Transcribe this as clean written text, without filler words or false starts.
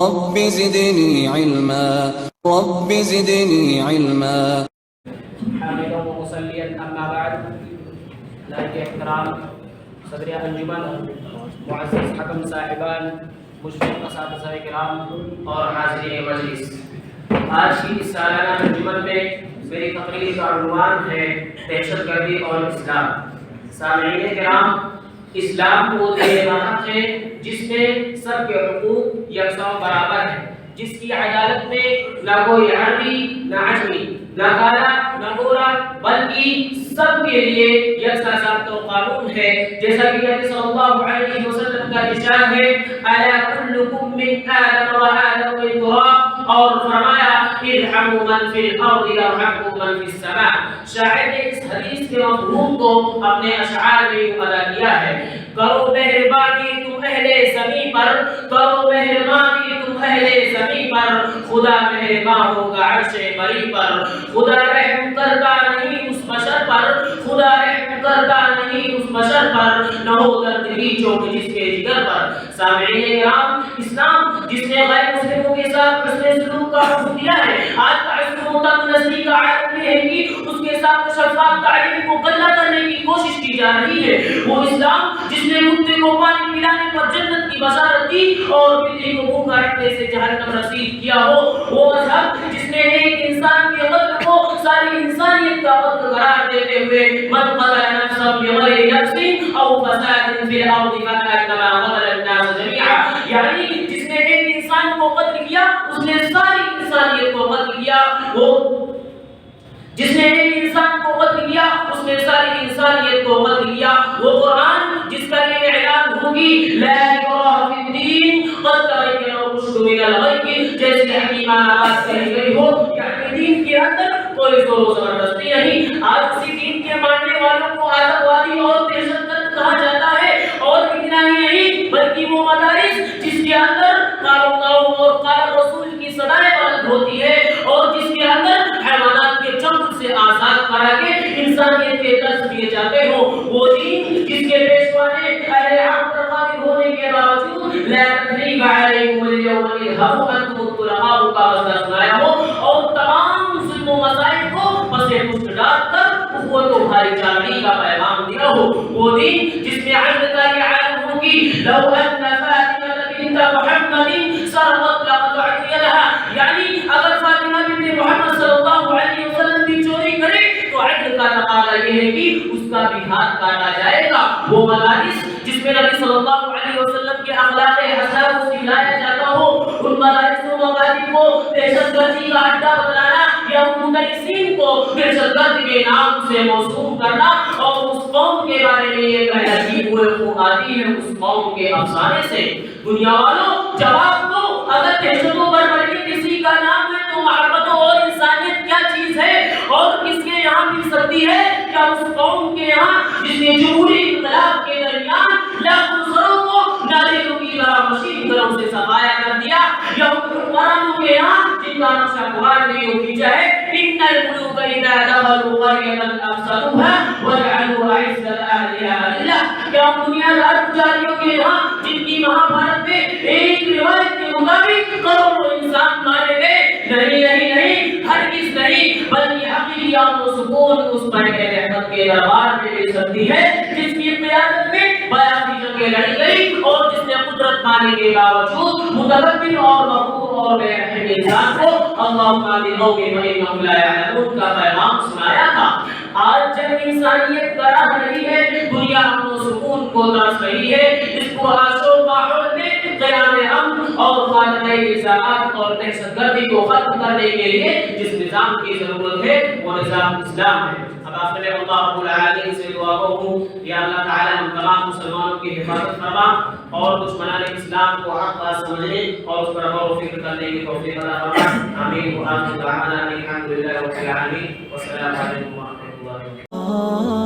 رب زدني علما رب زدني علما. حامدا ومصليا اما بعد. لائق احترام صدر انجمن، معزز حکم صاحبان، مشفق اساتذہ کرام اور حاضرین مجلس، آج کی اس سالانہ انجمن میں میری تقریر کا عنوان ہے دہشت گردی اور اسلام. سامعین کرام، اسلام وہ دین راحت ہے جس میں سب کے حقوق یکساں برابر ہیں، جس کی عدالت میں نہ کوئی عربی نہ عجمی، نہ کالا نہ گورا، بلکہ سب کے لیے یکساں ضابطہ و قانون ہے. جیسا کہ نبی صلی اللہ علیہ وسلم کا ارشاد ہے الا کلکم من آدم و آدم من تراب، اور فرمایا ارحموا من فی الارض یرحمکم من فی السماء. شاعر نے اس حدیث کے مفہوم کو اپنے اشعار میں ادا کیا ہے. کرو مہربانی تم اہل زمین پر، کرو مہربانی تم اہل زمین پر، خدا مہربان ہوگا عرش بری پر. خدا رحم کرتا نہیں اس بشر پر، خدا رحم کرتا نہیں اس بشر پر، نہ ہو درد ہی چوٹ جس کے جگر پر. سامعین کرام، اسلام جس نے غیر مسلموں کے ساتھ حسن سلوک کا حکم دیا ہے، آج تعصب و تنگ نسلی کا عالم یہ ہے کہ اس کے ساتھ شفاف تعلیم کو غلہ کرنے کی کوشش کی جا رہی ہے. وہ اسلام جس نے کتے کو پانی پلانے پر جنت کی بشارت دی اور بلی کو بھوکا رکھنے سے جہنم رسید کیا ہو، وہ مذہب جس نے ایک انسان کے قتل کو ساری انسانیت کا قتل قرار دیتے ہوئے من قتل نفسا بغیر نفس او فساد فی الارض فکانما قتل الناس جميعا، یعنی جس نے ایک انسان کو قتل کیا اس نے ساری انسانیت کو قتل کیا. وہ جس نے ایک انسان کو قتل کیا اس نے ساری انسانیت کو قتل کیا. وہ قرآن جس کا یہ اعلان ہوگی لا اکراہ فی الدین قد تبین الرشد من الغی، جیسے حکیمانہ بات کہی گئی ہو، یعنی دین کے اندر کوئی زور و زبردستی نہیں. آج اسی دین کے ماننے والوں کو آتنکوادی اور دہشت گرد کہا جاتا ہے. اور اتنا ہی نہیں بلکہ وہ مدارس جس کے اندر قال اللہ اور قال رسول کی صدائیں بلند ہوتی ہے، اور جس کے اندر حیوانات کے چنگ سے آزاد کرا کے انسانیت کے درس دیے جاتے ہو، وہ دین جس کے پیشوا نے اہل حق پر قادر ہونے کے باوجود لا تثریب علیکم اليوم اذهبوا انتم الطلقاء کا مسئلہ سنایا ہو، اور تمام ظلم و مصائب کو پس پشت ڈال کر اخوت و بھائی چارگی کا پیغام دیا ہو. وہ دین جس میں عدل کا یہ عالم ہوگی لو ان فاطمہ بنت محمد سرقت لقطعت يدها، یعنی اگر فاطمہ بنت محمد صلی اللہ علیہ وسلم بھی چوری کرے تو عدل کا تقاضا یہ ہے کہ اس کا بھی ہاتھ کاٹا جائے گا. وہ مدارس جس میں نبی صلی اللہ علیہ وسلم کے اخلاق حسنہ کو سکھلایا جاتا ہو، ان مدارس و مکاتب کو دہشت گردی کا اڈا بنانا یا ان مدرسین کو دہشت گرد کے نام سے موسوم کرنا اور اس قوم کے بارے میں یہ کہنا کہ وہ آتی ہے اس قوم کے افسانے سے. دنیا والوں جواب دو، اگر دہشت و بربری کسی کا نام ہے تو محبت اور انسانیت کیا چیز ہے اور کس کے یہاں مل سکتی ہے؟ کیا اس قوم کے یہاں جس نے جمہوری انقلاب کے درمیان لاکھوں سروں کو ناریوں کی طرح مشین گروں سے صفایا کر دیا، یا حکمرانوں کے یہاں جن کا نقشہ قرآن نے یوں کھینچا ہے ان الملوک اذا دخلوا قرية افسدوها وجعلوا اعزة اهلها اذلة. کیا دنیا دار پجاریوں کے یہاں جن کی مہابھارت میں ایک روایت کے مطابق کروڑوں انسان مارے گئے؟ نہیں، ہرگز نہیں، بلکہ حقیقی امن و سکون اس ملک رحمت کے دربار میں مل سکتی ہے جس کی قیادت میں 82 جنگیں لڑی گئی اور جس نے قدرت پانے کے باوجود متکبر اور مغرور اور بے رحم انسان کو اللہم بقوم فانہم لا یعلمون کا پیغام سنایا تھا. آج جب انسانیت کا راہ نہیں ہے، دنیا امن و سکون کو ترس رہی ہے. اس کو آشو ماحول میں قیام امن اور خاتمہ نظامات اور دہشت گردی کو ختم کرنے کے لیے جس نظام کی ضرورت ہے وہ نظام اسلام ہے. اب آپ نے اللہ رب العالمین سے دعا کروں یا اللہ تعالی ہم تمام مسلمانوں کی حفاظت فرما اور دشمنان اسلام کو حق بات سمجھنے اور اس پر غور و فکر کرنے کی توفیق عطا فرما. آمین. وآخر دعوانا الحمد للہ رب العالمین والسلام علیکم ورحمۃ اللہ.